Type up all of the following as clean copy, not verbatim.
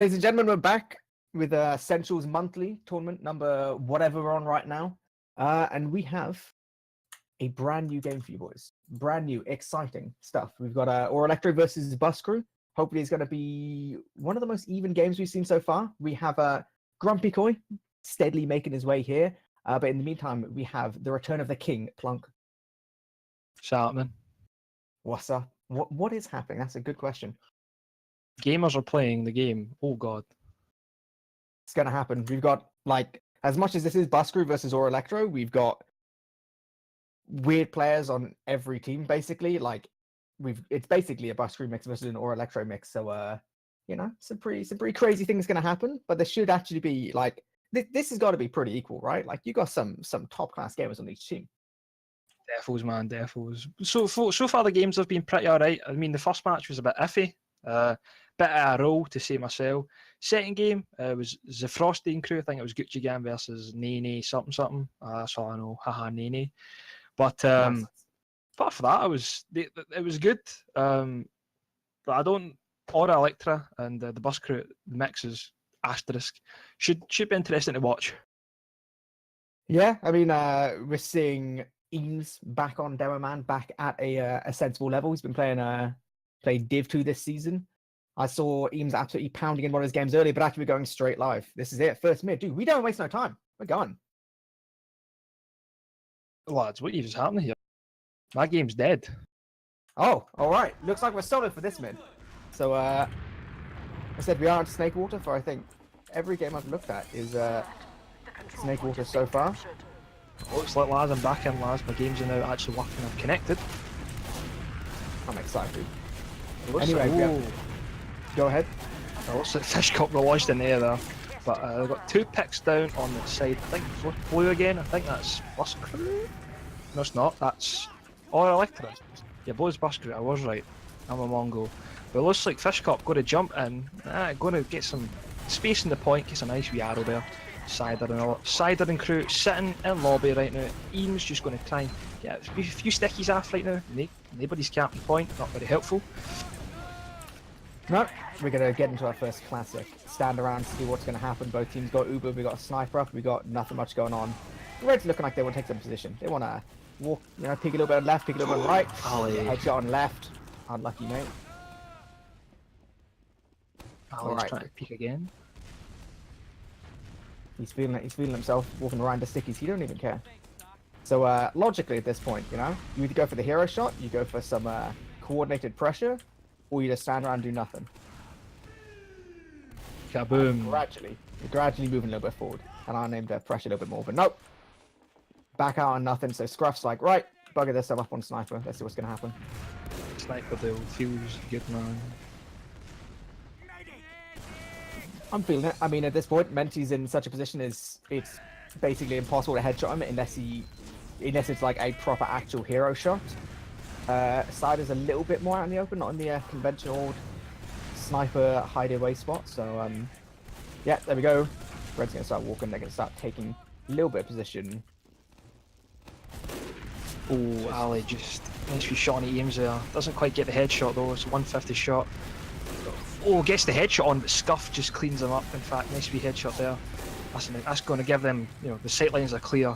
Ladies and gentlemen, we're back with Essentials monthly tournament number whatever we're on right now. And we have a brand new game for you boys. Brand new, exciting stuff. We've got Elektro versus Bus Crew. Hopefully it's going to be one of the most even games we've seen so far. We have Grumpy Koi steadily making his way here. But in the meantime, we have the return of the king, Plunk. Shout out, man. What's up? What is happening? That's a good question. Gamers are playing the game. Oh god. It's gonna happen. We've got, like, as much as this is Bus Crew versus Elektro, we've got weird players on every team basically. Like, it's basically a Bus Crew mix versus an Elektro mix. So you know, some pretty crazy things gonna happen. But there should actually be, like, this has got to be pretty equal, right? Like, you got some top class gamers on each team. Defos, man, defos. So far the games have been pretty alright. I mean, the first match was a bit iffy. Bit of a roll, to say myself. Second game was the Frosty crew. I think it was Gucci Gang versus Nene something. That's all I know. Haha, Nene. But apart from that, it was good. But I don't. Aura Electra and the Bus Crew mixes asterisk should be interesting to watch. Yeah, I mean, we're seeing Eames back on Demo Man, back at a sensible level. He's been playing Div 2 this season. I saw Eames absolutely pounding in one of his games earlier, but actually we're going straight live. This is it, first mid. Dude, we don't waste no time. We're going. Lads, what is happening here? My game's dead. Oh, all right. Looks like we're solid for this mid. So, I said we are on Snake Water for, I think, every game I've looked at is Snake Water so far. Looks like, lads, I'm back in, lads. My games are now actually working. I'm connected. I'm excited. Anyway, go ahead. It looks like Fish Cup were launched in the air there. But they've got 2 picks down on the side. I think blue again. I think that's Bus Crew. No, it's not. That's Electra. Yeah, blue's Bus Crew. I was right. I'm a Mongo. But it looks like Fish Cup going to jump in. Going to get some space in the point. Gets a nice wee arrow there. Cider and crew sitting in lobby right now. Ian's just going to try and get a few stickies off right now. Nobody's capping point. Not very helpful. No, we're going to get into our first classic. Stand around, see what's going to happen. Both teams got Uber, we got a sniper up, we got nothing much going on. Red's looking like they want to take some position. They want to walk, you know, pick a little bit on left, pick a little bit on right. Headshot on left. Unlucky, mate. Alright, trying to peek again. He's feeling it. He's feeling himself walking around the stickies. He don't even care. So logically at this point, you know, you either go for the hero shot, you go for some coordinated pressure, or you just stand around and do nothing. Kaboom. You're gradually moving a little bit forward. And I named pressure a little bit more, but nope. Back out on nothing. So Scruff's like, right, bugger this, I'm up on sniper. Let's see what's gonna happen. Sniper though feels good, man. I'm feeling it. I mean, at this point, Menti's in such a position it's basically impossible to headshot him unless it's like a proper actual hero shot. Side is a little bit more out in the open, not in the conventional sniper hideaway spot. So yeah, there we go. Red's gonna start walking. They're gonna start taking a little bit of position. Oh, Ali just nice few shot on Ames there. Doesn't quite get the headshot though. It's a 150 shot. Oh, gets the headshot on, but Scuff just cleans them up. In fact, nice wee headshot there. That's going to give them, you know, the sight lines are clear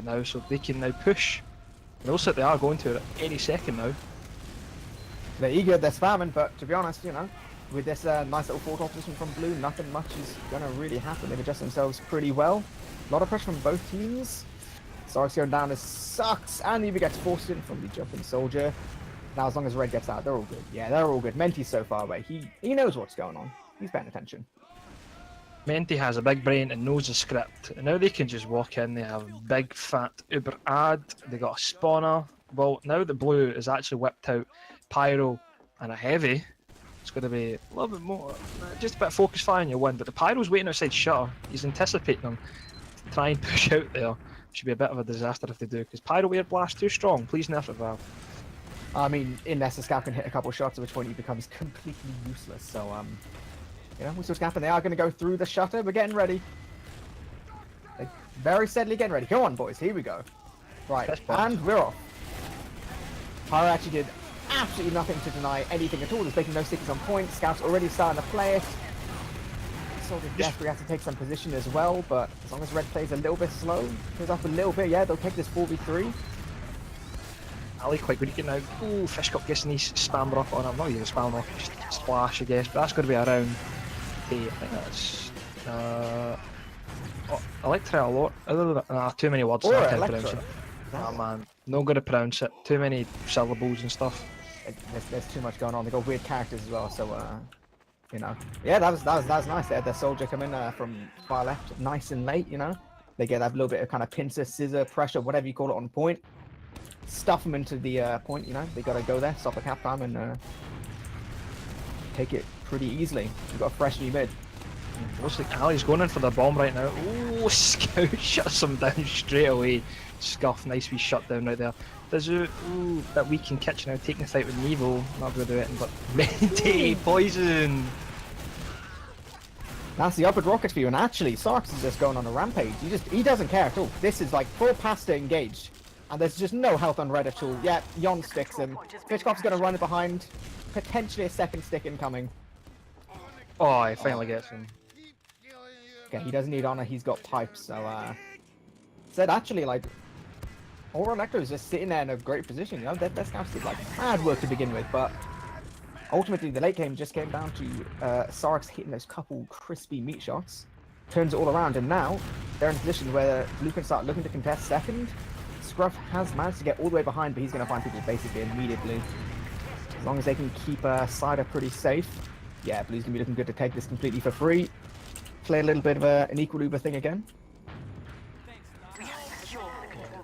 now, so they can now push. It looks like they are going to it any second now. They're eager, they're spamming, but to be honest, you know, with this nice little fort opposition from Blue, nothing much is going to really happen. They've adjusted themselves pretty well. A lot of pressure from both teams. Sark's going down, this sucks, and Eva gets forced in from the jumping soldier. Now, as long as Red gets out, they're all good. Yeah, they're all good. Menti's so far away. He knows what's going on. He's paying attention. Menti has a big brain and knows the script. And now they can just walk in. They have big, fat Uber ad. They got a spawner. Well, now the Blue is actually whipped out Pyro and a Heavy. It's going to be a little bit more, just a bit of focus fire and you'll win. But the Pyro's waiting outside shutter. He's anticipating them to try and push out there. Should be a bit of a disaster if they do, because Pyro Weird Blast too strong. Please nerf it, Valve. I mean, unless the scout can hit a couple shots, at which point he becomes completely useless. So, you know, we'll see what's happening. They are going to go through the shutter. We're getting ready. They're very steadily getting ready. Come on, boys. Here we go. Right, and we're off. Pyro actually did absolutely nothing to deny anything at all. There's making no stickies on point. Scout's already starting to play it. Soldier desperately has to take some position as well, but as long as Red plays a little bit slow, goes up a little bit, yeah, they'll take this 4v3. Ali quite good again now. Ooh, Fish Cup guessing he's spammer off on him. Not even spammer off, just splash, I guess. But that's going to be around 8. I think that's. Elektro a lot. Other than too many words. Or I can't pronounce Elektro. it. Oh man, not going to pronounce it. Too many syllables and stuff. There's too much going on. They got weird characters as well, so you know. Yeah, that was nice. They had their soldier come in from far left, nice and late. You know, they get that little bit of kind of pincer, scissor, pressure, whatever you call it, on point. Stuff them into the point. You know, they got to go there, stop the cap time, and take it pretty easily. We've got a fresh new mid. Looks like Ali's going in for the bomb right now. Oh, Scout shuts him down straight away. Scuff, nice wee shutdown right there. Dazu, ooh, that weak in kitchen now, taking the fight with Nevo. Not going to do it, but Medi poison. That's the upward rocket for you, and actually, Sarks is just going on a rampage. He doesn't care at all. This is like full pasta engaged, and there's just no health on Red at all. Yeah, Yon sticks him. Fishkoff's going to run it behind. Potentially a second stick incoming. Oh, he finally gets him. Okay, he doesn't need honor. He's got pipes. So, said actually like, Aura Elektro is just sitting there in a great position. You know, their scouts did like hard work to begin with, but ultimately the late game just came down to Sarx hitting those couple crispy meat shots, turns it all around, and now they're in a position where Blue can start looking to contest second. Scruff has managed to get all the way behind, but he's going to find people basically immediately. As long as they can keep Cider pretty safe. Yeah, Blue's going to be looking good to take this completely for free. Play a little bit of an equal Uber thing again.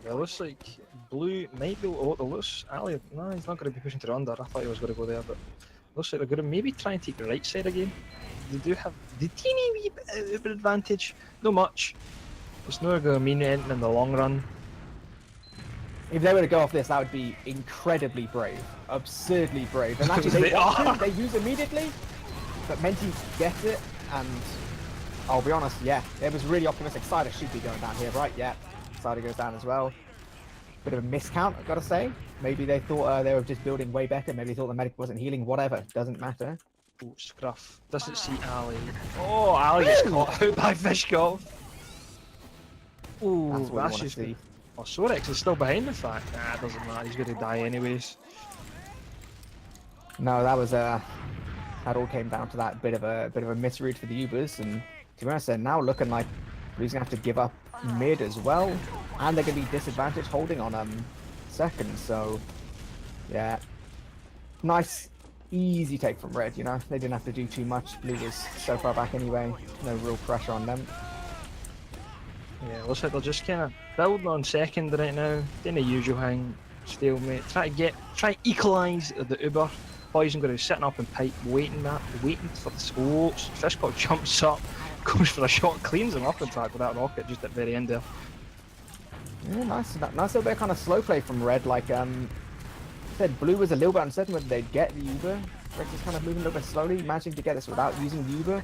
It looks like Blue might be able to lose. Ali, no, he's not going to be pushing to the under. I thought he was going to go there, but looks like they're going to maybe try and take the right side again. They do have the teeny wee bit of advantage. Not much. It's not going to mean anything in the long run. If they were to go off this, that would be incredibly brave. Absurdly brave. And actually, they use immediately, but Menti gets it, and I'll be honest, yeah, it was really optimistic. Cider should be going down here, right? Yeah, Cider goes down as well. Bit of a miscount, I've got to say. Maybe they thought they were just building way better. Maybe they thought the medic wasn't healing. Whatever, doesn't matter. Oh, Scruff doesn't see Ali. Oh, Ali gets caught out by Fishkoff. Oh, That's what I want to see. Oh, Sorex is still behind the fact. Nah, it doesn't matter. He's going to die anyways. No, that was that all came down to that bit of a misread for the Ubers, and to be honest, they're now looking like Blue's gonna have to give up mid as well, and they're gonna be disadvantaged holding on second. So yeah, nice easy take from Red. You know, they didn't have to do too much. Blue was so far back anyway. No real pressure on them. Yeah, looks like they're just kind of building on second right now, doing the usual thing, stalemate, try to equalise the Uber. Poison going to be sitting up and pipe, waiting for the oh, Fishcock jumps up, goes for a shot, cleans him up in fact with that rocket just at the very end there. Yeah, nice little bit of kind of slow play from Red. Like said, Blue was a little bit uncertain whether they'd get the Uber. Red just kind of moving a little bit slowly, managing to get this without using the Uber.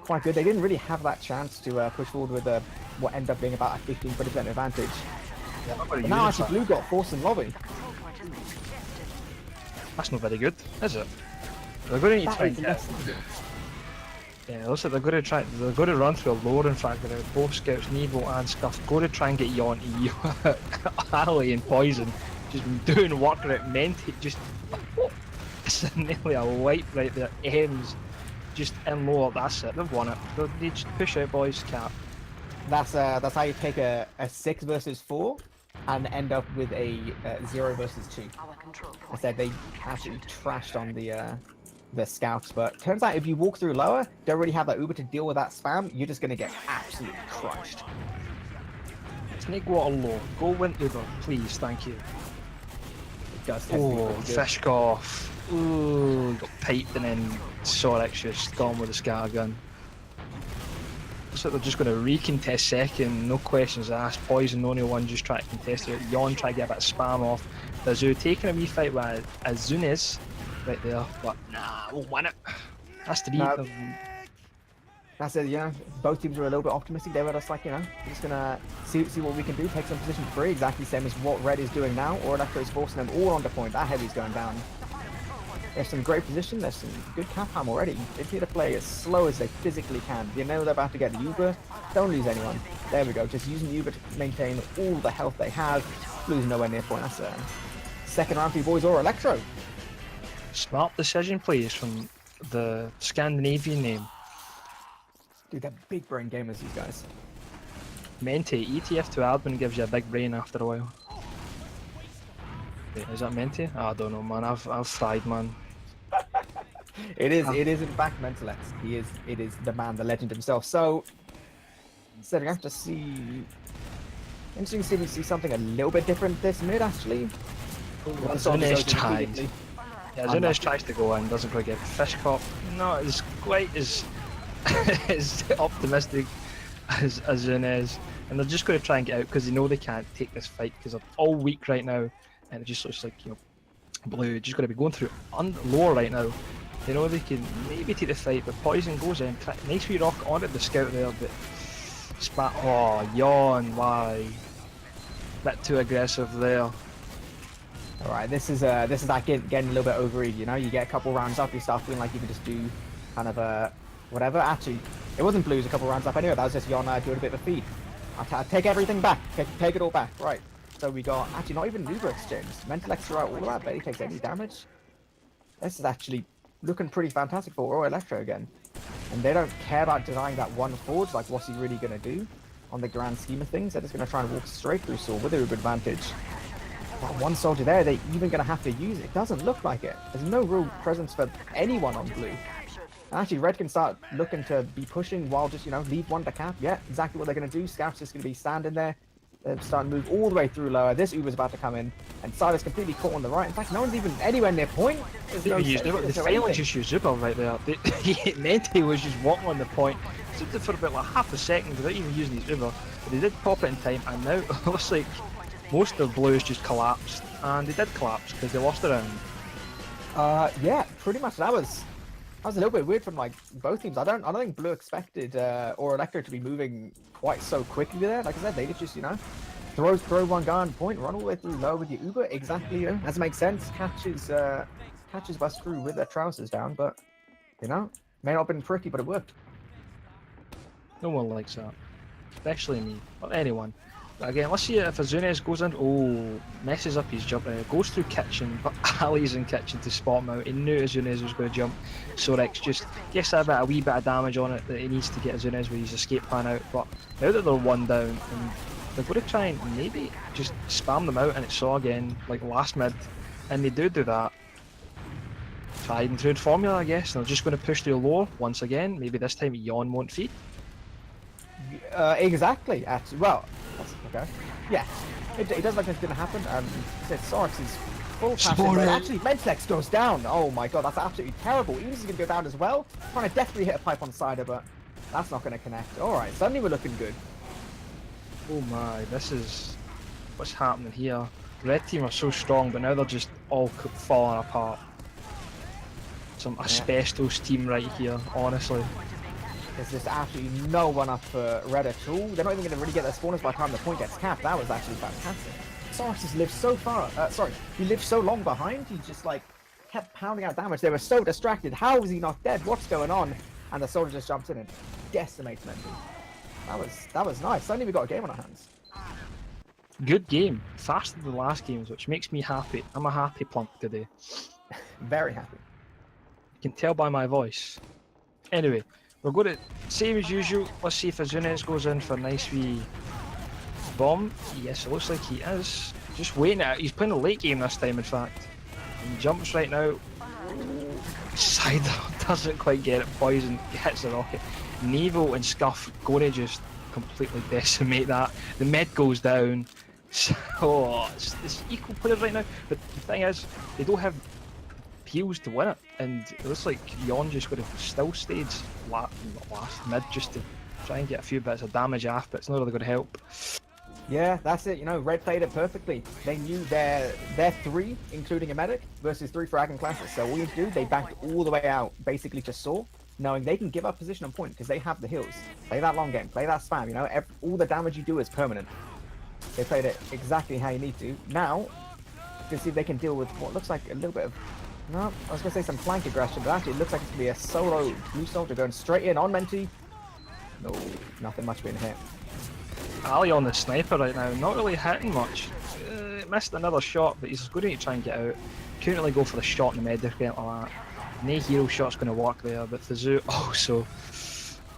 Quite good. They didn't really have that chance to push forward with what ended up being about a 15-20% advantage. Yeah, but now actually Blue got forced in lobby. That's not very good, is it? They're going to need to try and get... Yeah, it looks like they're going to run through a lore in fact, both Scouts, Nevo and Scuff, going to try and get Yonti, Ali and Poison, just doing work right, Menti, just... It's nearly a wipe right there, M's just in lower, that's it, they've won it. They just push out boys, cap. That's how you take a 6 versus 4 and end up with a 0 versus 2. I said they absolutely trashed on the scouts, but turns out if you walk through lower, don't really have that Uber to deal with that spam, you're just gonna get absolutely crushed. Snake water low, go win Uber, please, thank you. It does tend to be pretty good. Fishkoff. Ooh, got piped and then Sorex just gone with the scattergun. Looks like they're just going to recontest second, no questions asked. Poison, the only one just trying to contest it. Yon try to get a bit of spam off. Dazu taking a wee fight with Azunes right there, but nah, we'll win it. That's the lead. That's it, you know, both teams were a little bit optimistic. They were just like, you know, just gonna see what we can do, take some position free, exactly the same as what Red is doing now. Or Elektro is forcing them all onto point. That heavy's going down. There's some great position, there's some good cap ham already. They need to play as slow as they physically can. You know they're about to get the Uber, don't lose anyone. There we go, just using the Uber to maintain all the health they have. Blue's nowhere near point, that's second round for you boys or Elektro. Smart decision, please, from the Scandinavian name. Dude, they're big brain gamers, these guys. Mente, ETF to admin gives you a big brain after a while. Wait, is that Mente? I don't know, man. I've tried, man. It is in fact Mentalex. It is the man, the legend himself. So we have to see. Interesting to see if we see something a little bit different this mid actually. Zunes tries. Yeah, Zunes tries to go in, doesn't quite get fish caught. Not as quite as as optimistic as Zunes. And they're just going to try and get out because they know they can't take this fight because they're all weak right now. And it just looks like, you know, Blue just going to be going through lower right now. They know they can maybe take the fight, but Poison goes in. Nice wee rock onto the scout there, but spat. Oh, yawn, why? Bit too aggressive there. Alright, this is that getting a little bit overeager, you know? You get a couple rounds up, you start feeling like you can just do kind of whatever. Actually, it wasn't Blues a couple rounds up anyway, that was just Yon doing a bit of a feed. I take everything back, take it all back, right. So we got, actually not even Uber exchange. Mentalex throughout all of that, barely takes any damage. This is actually looking pretty fantastic for Elektro again. And they don't care about denying that one forge, like what's he really going to do on the grand scheme of things. They're just going to try and walk straight through Saw with a Uber advantage. That one soldier there, they're even going to have to use it. It doesn't look like it. There's no real presence for anyone on Blue. And actually, Red can start looking to be pushing while just, you know, leave one to cap. Yeah, exactly what they're going to do. Scout's just going to be standing there. They're starting to move all the way through lower. This Uber's about to come in, and Silas completely caught on the right. In fact, no one's even anywhere near point. The finally just used Uber right there. Mente was just walking on the point for about like half a second without even using his Uber. But they did pop it in time, and now it looks like most of Blues just collapsed, and they did collapse because they lost the round. Yeah, pretty much. That was a little bit weird from like both teams. I don't think Blue expected or Elektro to be moving quite so quickly there. Like I said, they just, you know, throw one guy on point, run all the way through low with your Uber. Exactly, you know, doesn't make sense. Catches us through with their trousers down, but you know, may not have been pretty, but it worked. No one likes that, especially me or anyone. But again, let's see if Azunes goes in. Oh, messes up his jump. Goes through kitchen, but Ali's in kitchen to spot him out. He knew Azunes was going to jump. So Rex just gets a wee bit of damage on it that he needs to get Azunes with his escape plan out. But now that they're one down, and they're going to try and maybe just spam them out, and it's Saw again, like last mid. And they do that. Tried and true formula, I guess. And they're just going to push through lower once again. Maybe this time Yawn won't feed. Exactly. Actually, well, okay. Yeah, it does look like it's going to happen. Sorix is full passion. Actually, Mentalex goes down. Oh my god, that's absolutely terrible. Eames is going to go down as well. Trying to desperately hit a pipe on Cider, but that's not going to connect. Alright, suddenly we're looking good. Oh my, this is what's happening here. Red team are so strong, but now they're just all falling apart. Some asbestos team right here, honestly. There's just absolutely no one up for Red at all. They're not even going to really get their spawners by the time the point gets capped. That was actually fantastic. Sorix just lived so far. He lived so long behind. He just like kept pounding out damage. They were so distracted. How is he not dead? What's going on? And the soldier just jumps in and decimates Mendy. That was nice. Suddenly we got a game on our hands. Good game. Faster than the last games, which makes me happy. I'm a happy Plunk today. Very happy. You can tell by my voice. Anyway, we're going to, same as usual, let's see if Azunes goes in for a nice wee bomb. Yes, it looks like he is. Just waiting it out. He's playing a late game this time, in fact. And he jumps right now. Cider doesn't quite get it. Poison hits the rocket. Nevo and Scuff going to just completely decimate that. The med goes down. So, it's equal players right now. But the thing is, they don't have heals to win it, and it looks like Yon just got to still stage last mid just to try and get a few bits of damage off, but it's not really going to help. Yeah, that's it. You know, Red played it perfectly. They knew their 3, including a medic, versus 3 frag and classes. So all you have to do, they backed all the way out, basically to Saw, knowing they can give up position on point because they have the heals. Play that long game, play that spam. You know, all the damage you do is permanent. They played it exactly how you need to. Now, to see if they can deal with what looks like a little bit of No, I was gonna say some flank aggression, but actually it looks like it's gonna be a solo blue soldier going straight in on Menti. No, nothing much being hit. Ali on the sniper right now, not really hitting much. Missed another shot, but he's going to try and get out. Couldn't really go for the shot in the medic or anything like that. No hero shot's going to work there, but Thizu also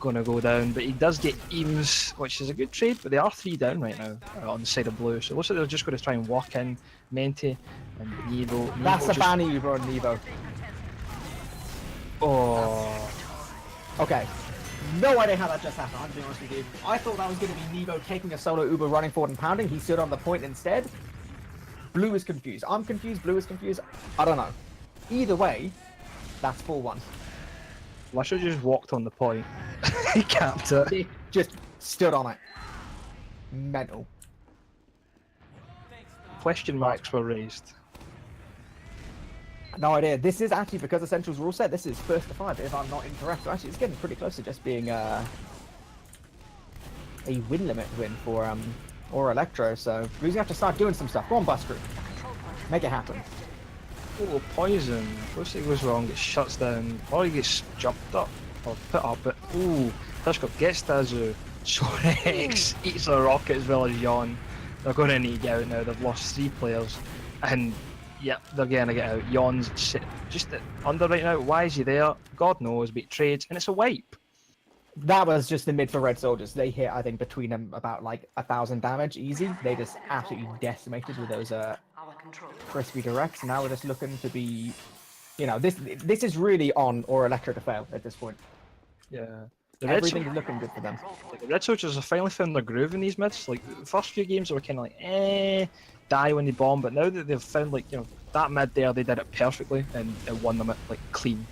going to go down. But he does get Eames, which is a good trade, but they are 3 down right now on the side of blue. So it looks like they're just going to try and walk in Menti and Nevo. That's a just... banner you brought, Nevo. Oh. Okay. No idea how that just happened, I'm being honest with you. I thought that was going to be Nevo taking a solo Uber, running forward and pounding. He stood on the point instead. Blue is confused. I'm confused. Blue is confused. I don't know. Either way, that's 4-1. Well, I should have just walked on the point. He capped it. He just stood on it. Mental. Question marks were raised. No idea. This is actually, because Essentials rule set, this is first to 5, if I'm not incorrect. So actually, it's getting pretty close to just being a win limit win for or Elektro. So Blue's gonna have to start doing some stuff. Go on, Bus Crew. Make it happen. Oh, poison. First thing goes wrong, it shuts down, or he gets jumped up, or put up, but ooh, Tashkop gets Tazu. Sorex eats a rocket as well as Yon. They're going to need to get out now, they've lost 3 players, and yep, they're going to get out. Yon's just under right now, why is he there? God knows, but he trades, and it's a wipe. That was just the mid for Red Soldiers. They hit, I think, between them about like 1,000 damage easy. They just absolutely decimated with those crispy directs. Now we're just looking to be, you know, this is really on or Elektro to fail at this point. Yeah. Everything is looking good for them. The Red Soldiers have finally found their groove in these mids. Like, the first few games they were kind of like, die when they bomb, but now that they've found, like, you know, that mid there, they did it perfectly, and it won them, like, clean.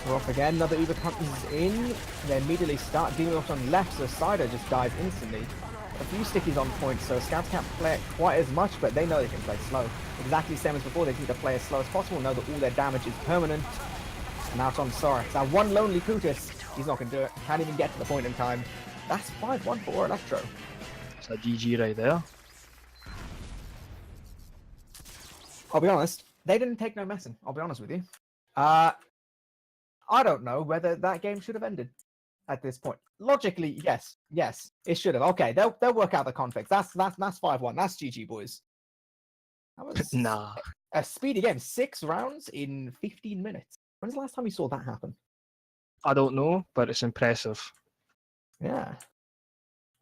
We're off again, another Uber comes in, they immediately start dealing off on left, so Cider just dies instantly. A few stickies on point, so Scouts can't play it quite as much, but they know they can play slow. Exactly the same as before, they need to play as slow as possible, know that all their damage is permanent. And now it's on Sorax. Now one lonely Kutis, he's not going to do it, can't even get to the point in time. That's 5-1 for Elektro. It's a GG right there. I'll be honest, they didn't take no messing, I'll be honest with you. I don't know whether that game should have ended at this point. Logically, yes, it should have. Okay, they'll work out the conflicts. That's 5-1. That's GG, boys. That was Nah. a speedy game. 6 rounds in 15 minutes. When's the last time you saw that happen? I don't know, but it's impressive. Yeah.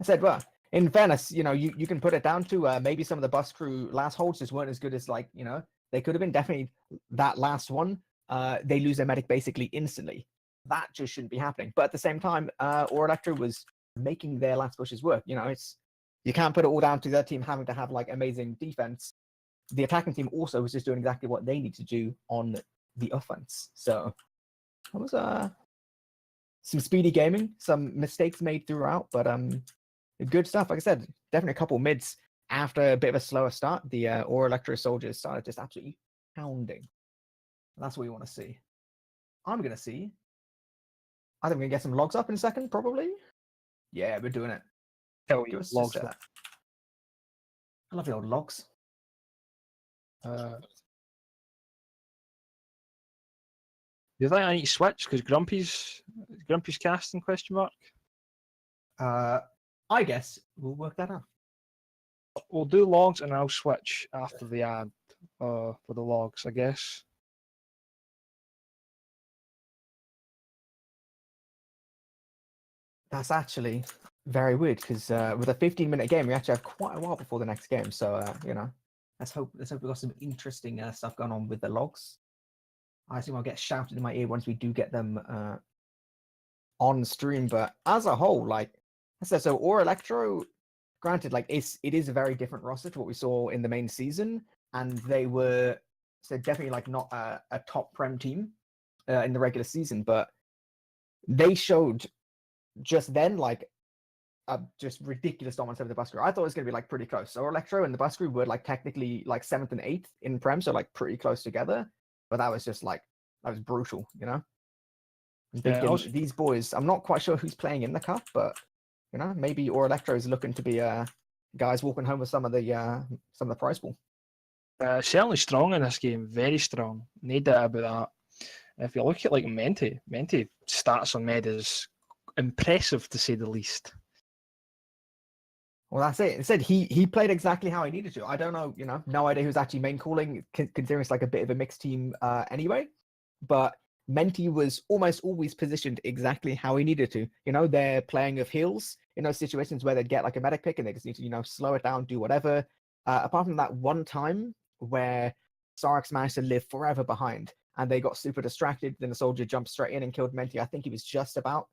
I said, well, in fairness, you know, you can put it down to maybe some of the Bus Crew last holds just weren't as good as, like, you know, they could have been. Definitely that last one. They lose their medic basically instantly. That just shouldn't be happening. But at the same time, or Elektro was making their last pushes work. You know, you can't put it all down to their team having to have like amazing defense. The attacking team also was just doing exactly what they need to do on the offense. So that was some speedy gaming, some mistakes made throughout, but good stuff. Like I said, definitely a couple mids after a bit of a slower start. The or Elektro soldiers started just absolutely pounding. That's what we want to see. I'm going to see. I think we're going to get some logs up in a second, probably. Yeah, we're doing it. Hell yeah, logs. I love the old logs. Do you think I need to switch? Because Grumpy's casting, question mark? I guess we'll work that out. We'll do logs and I'll switch after the ad for the logs, I guess. That's actually very weird because with a 15-minute game, we actually have quite a while before the next game. So you know, let's hope we've got some interesting stuff going on with the logs. I assume I'll get shouted in my ear once we do get them on stream. But as a whole, like I said, so or Elektro, granted, like it is a very different roster to what we saw in the main season, and they were so definitely like not a top prem team in the regular season, but they showed just then like just ridiculous dominance over the Bus Crew. I thought it was going to be like pretty close. So Elektro and the Bus Crew were like technically like 7th and 8th in prem, so like pretty close together. But that was just like that was brutal, you know. These boys, I'm not quite sure who's playing in the cup, but you know, maybe or Elektro is looking to be guys walking home with some of the prize pool. Certainly strong in this game, very strong. No doubt about that. If you look at like Menti stats on Med is impressive to say the least. Well, that's it. It said he played exactly how he needed to. I don't know, no idea who's actually main calling, considering it's like a bit of a mixed team anyway. But Menti was almost always positioned exactly how he needed to. They're playing of heals in those situations where they'd get like a medic pick and they just need to, slow it down, do whatever. Apart from that one time where Sarx managed to live forever behind and they got super distracted, then the soldier jumped straight in and killed Menti. I think he was just about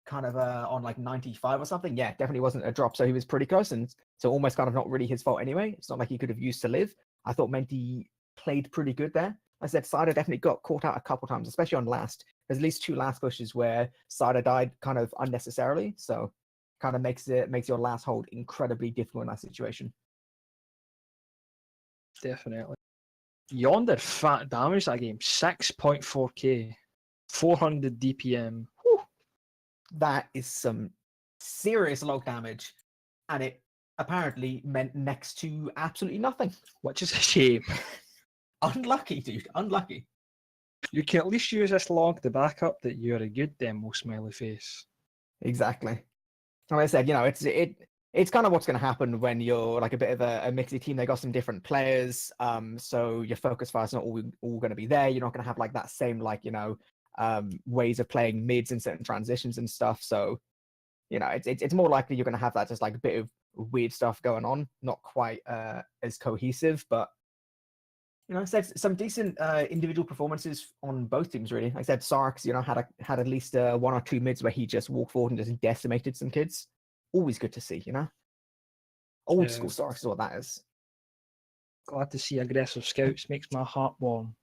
kind of on like 95 or something. Yeah, definitely wasn't a drop. So he was pretty close, and so almost kind of not really his fault anyway. It's not like he could have used to live. I thought Menti played pretty good there. I said Cider definitely got caught out a couple times, especially on last. There's at least 2 last pushes where Cider died kind of unnecessarily. So kind of makes your last hold incredibly difficult in that situation. Definitely. Yonder fat damage that game, 6.4k, 400 DPM. Whew. That is some serious log damage, and it apparently meant next to absolutely nothing. Which is a shame. Unlucky, dude. Unlucky. You can at least use this log to back up that you're a good demo smiley face. Exactly. Like I said, it's kind of what's going to happen when you're like a bit of a mixy team. They got some different players, so your focus fire's not all going to be there. You're not going to have like that same ways of playing mids and certain transitions and stuff. So it's more likely you're going to have that just like a bit of weird stuff going on, not quite as cohesive, but I said some decent individual performances on both teams, really. Like I said, Sarx, had at least 1 or 2 mids where he just walked forward and just decimated some kids. Always good to see, Old school Sarx is what that is. Glad to see aggressive scouts, makes my heart warm.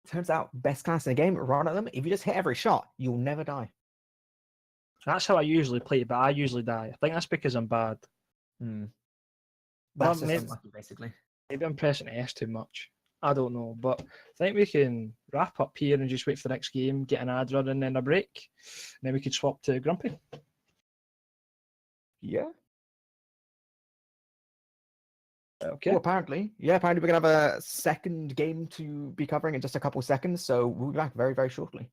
Turns out, best class in the game, run at them. If you just hit every shot, you'll never die. That's how I usually play, but I usually die. I think that's because I'm bad. That's just unlucky, basically. Maybe I'm pressing S too much. I don't know, but I think we can wrap up here and just wait for the next game, get an ad run and then a break. And then we could swap to Grumpy. Yeah. Okay. Well, apparently we're going to have a second game to be covering in just a couple seconds, so we'll be back very, very shortly.